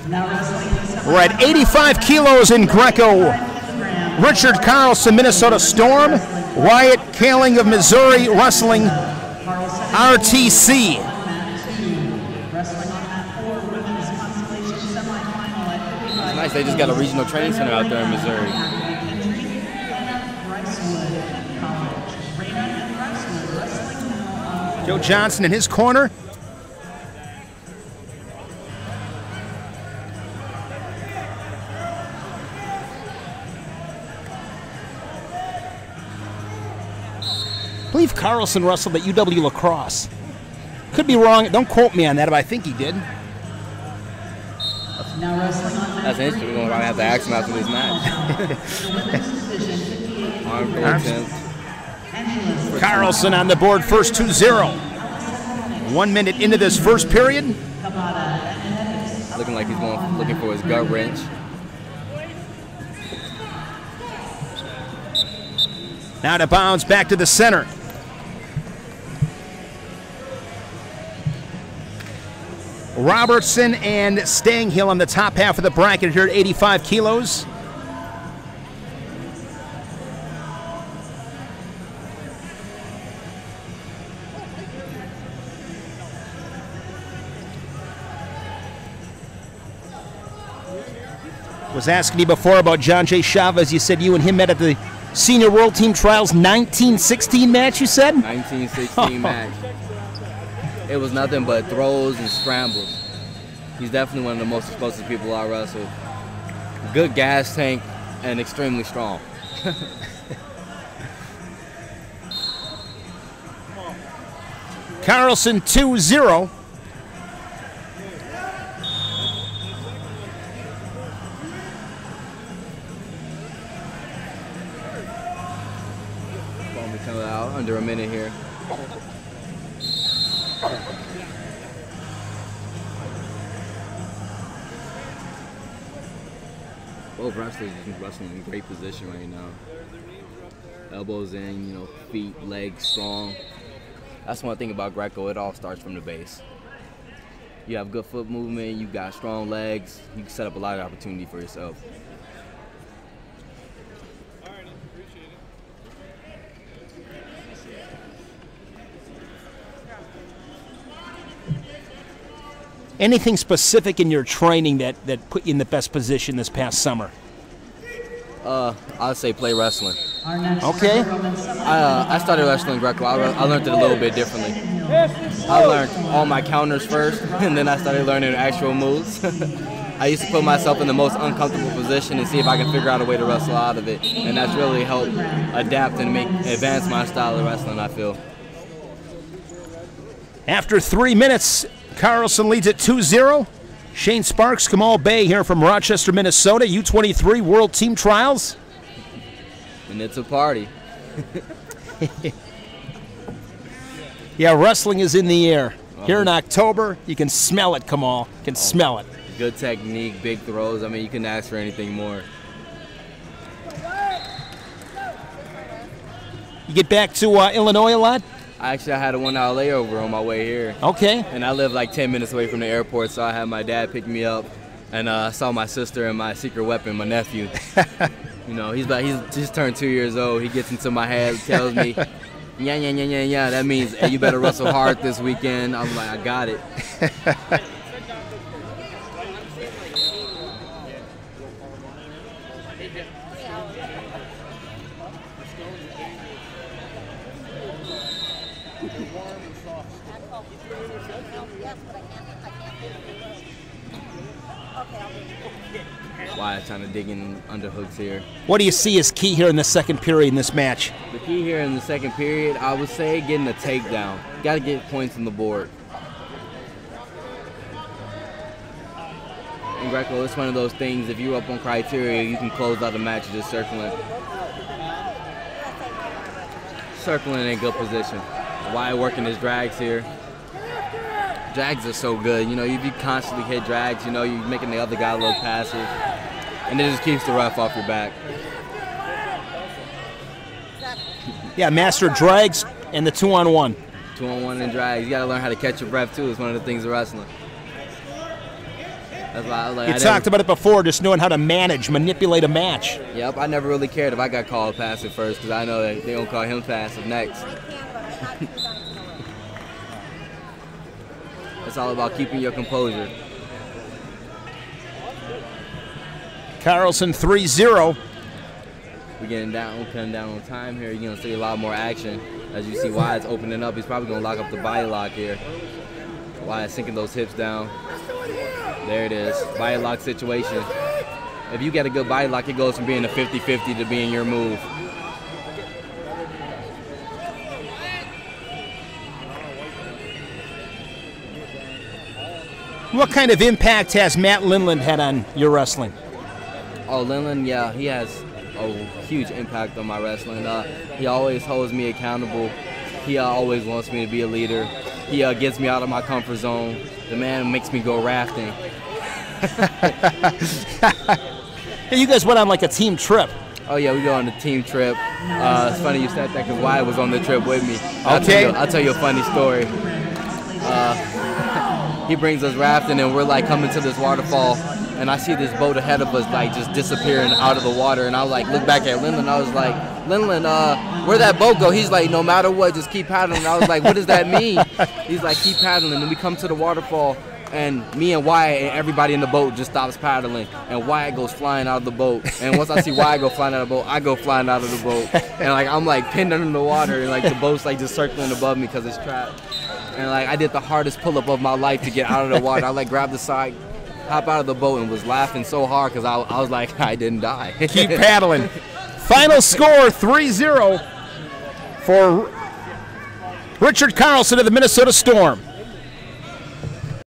We're at 85 kilos in Greco. Richard Carlson, Minnesota Storm. Wyatt Koelling of Missouri wrestling RTC. It's nice, they just got a regional training center out there in Missouri. Joe Johnson in his corner. I believe Carlson wrestled at UW Lacrosse. Could be wrong. Don't quote me on that, but I think he did. That's interesting. We're going to have to ask him after this match. Carlson on the board first, 2-0. 1 minute into this first period. Looking like he's looking for his gut wrench. Now to bounce back to the center. Robertson and Stanghill on the top half of the bracket here at 85 kilos. Was asking you before about John J. Chavez. You said you and him met at the Senior World Team Trials 1916 match, you said? 1916 match. It was nothing but throws and scrambles. He's definitely one of the most explosive people I wrestled. Good gas tank and extremely strong. Carlson 2-0. Coming out under a minute here. Both wrestlers are wrestling in great position right now. Elbows in, you know, feet, legs strong. That's one thing about Greco. It all starts from the base. You have good foot movement. You got strong legs. You can set up a lot of opportunity for yourself. Anything specific in your training that put you in the best position this past summer? I'd say play wrestling. Okay. I started wrestling Greco. I learned it a little bit differently. I learned all my counters first, and then I started learning actual moves. I used to put myself in the most uncomfortable position and see if I can figure out a way to wrestle out of it. And that's really helped adapt and advance my style of wrestling, I feel. After 3 minutes, Carlson leads at 2-0. Shane Sparks, Kamal Bay here from Rochester, Minnesota, U23 World Team Trials. And it's a party. Yeah, wrestling is in the air. Here in October, you can smell it, Kamal. You can smell it. Good technique, big throws. I mean, you couldn't ask for anything more. You get back to Illinois a lot? I had a 1 hour layover on my way here. Okay. And I live like 10 minutes away from the airport, so I had my dad pick me up, and I saw my sister and my secret weapon, my nephew. You know, he's just turned 2 years old. He gets into my head, tells me, yeah. That means, hey, you better wrestle hard this weekend. I'm like, I got it. Wyatt trying to dig in underhooks here. What do you see as key here in the second period in this match? The key here in the second period, I would say getting a takedown. Got to get points on the board. In Greco, it's one of those things, if you're up on criteria, you can close out the match just circling. Circling in good position. Wyatt working his drags here. Drags are so good. You know, if you constantly hit drags, you know, you're making the other guy look passive. And it just keeps the ref off your back. Yeah, master drags and the 2-on-1. 2-on-1 and drags. You got to learn how to catch your breath, too. It's one of the things of wrestling. That's why I was like, You talked about it before, just knowing how to manipulate a match. Yep, I never really cared if I got called passive first because I know that they're going to call him passive next. It's all about keeping your composure. Carlson 3-0. We're cutting down on time here. You're going to see a lot more action. As you see Wyatt's opening up, he's probably going to lock up the body lock here. Wyatt sinking those hips down. There it is, body lock situation. If you get a good body lock, it goes from being a 50-50 to being your move. What kind of impact has Matt Lindland had on your wrestling? Oh, Lindland, yeah, he has a huge impact on my wrestling. He always holds me accountable. He always wants me to be a leader. He gets me out of my comfort zone. The man makes me go rafting. Hey, you guys went on like a team trip. Oh yeah, we go on a team trip. It's funny you said that because Wyatt was on the trip with me. Okay. I'll tell you a funny story. He brings us rafting and we're like coming to this waterfall and I see this boat ahead of us like just disappearing out of the water and I was like look back at Lindland. I was like, Lindland, where'd that boat go? He's like, no matter what, just keep paddling. I was like, what does that mean? He's like, keep paddling. And we come to the waterfall and me and Wyatt and everybody in the boat just stops paddling and Wyatt goes flying out of the boat. And once I see Wyatt go flying out of the boat, I go flying out of the boat. And like I'm like pinned under the water and like the boat's like just circling above me because it's trapped. And like I did the hardest pull-up of my life to get out of the water. I like grabbed the side, hop out of the boat and was laughing so hard because I was like, I didn't die. Keep paddling. Final score 3-0 for Richard Carlson of the Minnesota Storm.